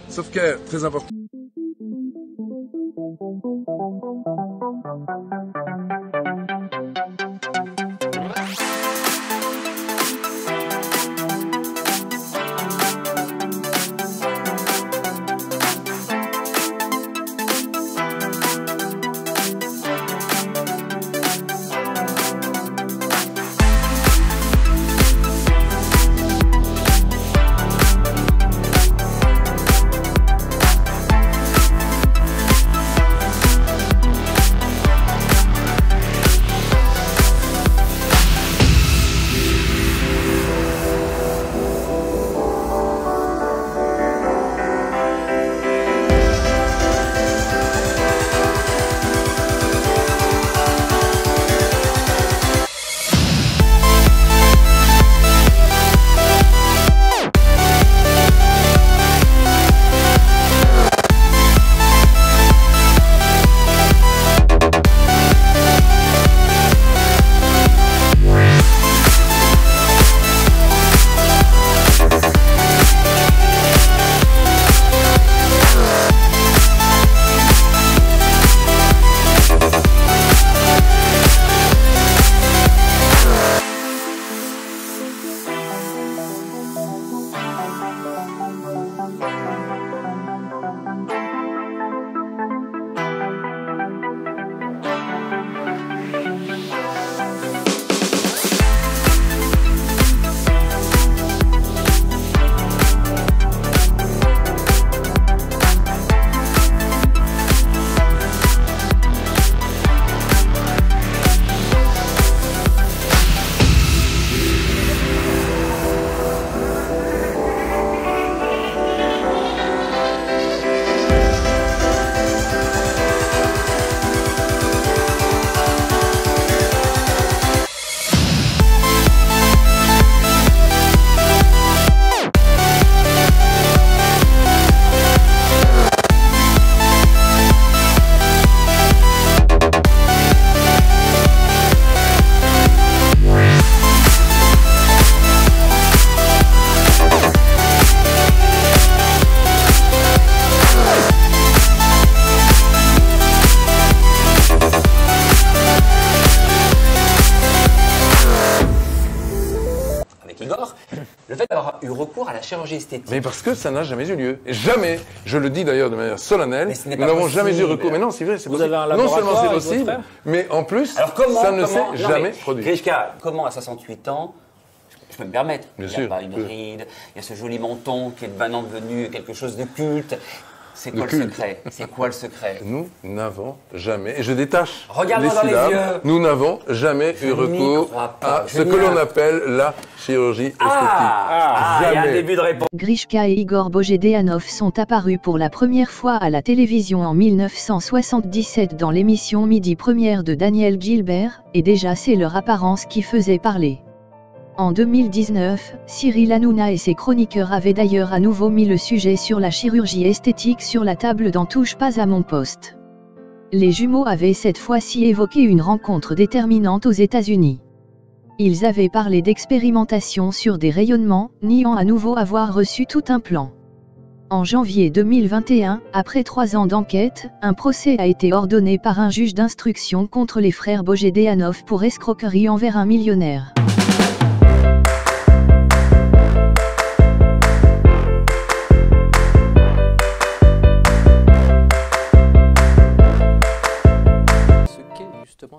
Sauf que, très important. Le fait d'avoir eu recours à la chirurgie esthétique. Mais parce que ça n'a jamais eu lieu. Et jamais, je le dis d'ailleurs de manière solennelle, nous n'avons jamais eu recours. Mais non, c'est vrai, c'est possible. Non seulement c'est possible, mais en plus, ça ne s'est jamais produit. Grishka, comment à 68 ans, je peux me permettre, bien il sûr, n'y a pas une ride, il y a ce joli menton qui est maintenant devenu quelque chose de culte. C'est quoi le secret? C'est quoi le secret? Nous n'avons jamais, et je détache Regarde-moi dans les yeux. Nous n'avons jamais eu recours à ce que l'on appelle la chirurgie esthétique. Il y a un début de réponse. Grishka et Igor Bojedeanov sont apparus pour la première fois à la télévision en 1977 dans l'émission Midi Première de Daniel Gilbert, et déjà c'est leur apparence qui faisait parler. En 2019, Cyril Hanouna et ses chroniqueurs avaient d'ailleurs à nouveau mis le sujet sur la chirurgie esthétique sur la table dans Touche pas à mon poste. Les jumeaux avaient cette fois-ci évoqué une rencontre déterminante aux États-Unis. Ils avaient parlé d'expérimentation sur des rayonnements, niant à nouveau avoir reçu tout un plan. En janvier 2021, après 3 ans d'enquête, un procès a été ordonné par un juge d'instruction contre les frères Bojedeanov pour escroquerie envers un millionnaire.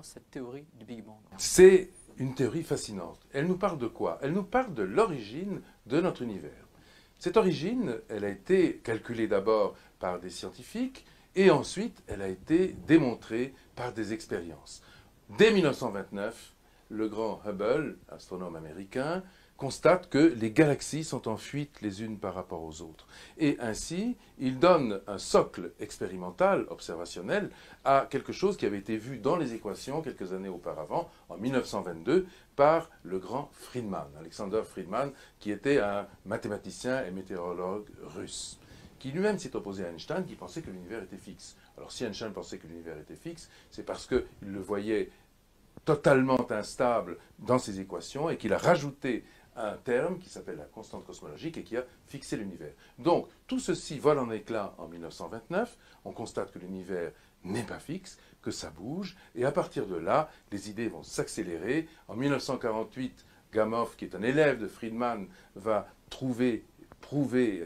Cette théorie du Big Bang. C'est une théorie fascinante. Elle nous parle de quoi? Elle nous parle de l'origine de notre univers. Cette origine, elle a été calculée d'abord par des scientifiques et ensuite elle a été démontrée par des expériences. Dès 1929, le grand Hubble, astronome américain, constate que les galaxies sont en fuite les unes par rapport aux autres. Et ainsi, il donne un socle expérimental, observationnel, à quelque chose qui avait été vu dans les équations quelques années auparavant, en 1922, par le grand Friedmann, Alexander Friedmann, qui était un mathématicien et météorologue russe, qui lui-même s'est opposé à Einstein, qui pensait que l'univers était fixe. Alors si Einstein pensait que l'univers était fixe, c'est parce qu'il le voyait totalement instable dans ses équations et qu'il a rajouté un terme qui s'appelle la constante cosmologique et qui a fixé l'univers. Donc, tout ceci vole en éclats en 1929. On constate que l'univers n'est pas fixe, que ça bouge, et à partir de là, les idées vont s'accélérer. En 1948, Gamow, qui est un élève de Friedmann, va prouver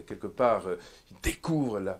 quelque part, il découvre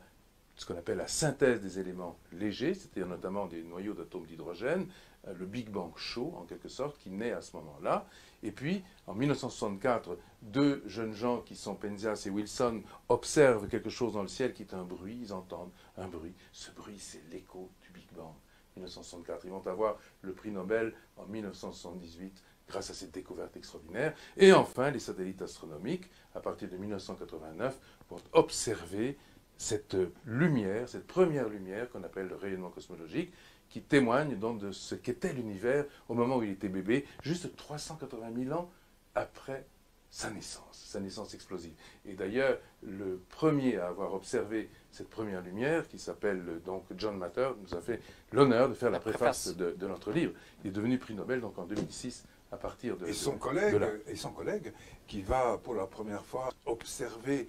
ce qu'on appelle la synthèse des éléments légers, c'est-à-dire notamment des noyaux d'atomes d'hydrogène, le Big Bang chaud, en quelque sorte, qui naît à ce moment-là. Et puis, en 1964, deux jeunes gens qui sont Penzias et Wilson observent quelque chose dans le ciel qui est un bruit, ils entendent un bruit. Ce bruit, c'est l'écho du Big Bang. 1964, ils vont avoir le prix Nobel en 1978 grâce à cette découverte extraordinaire. Et enfin, les satellites astronomiques, à partir de 1989, vont observer cette lumière, cette première lumière qu'on appelle le rayonnement cosmologique, qui témoigne donc de ce qu'était l'univers au moment où il était bébé, juste 380 000 ans après sa naissance explosive. Et d'ailleurs, le premier à avoir observé cette première lumière, qui s'appelle donc John Matter, nous a fait l'honneur de faire la préface de notre livre. Il est devenu prix Nobel donc en 2006 à partir de... Et son collègue qui va pour la première fois observer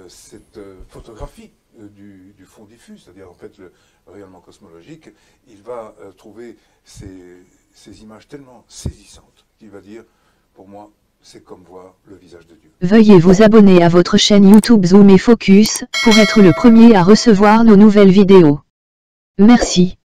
cette photographie du fond diffus, c'est-à-dire en fait le rayonnement cosmologique, il va trouver ces images tellement saisissantes qu'il va dire, pour moi, c'est comme voir le visage de Dieu. Veuillez vous abonner à votre chaîne YouTube Zoom et Focus pour être le premier à recevoir nos nouvelles vidéos. Merci.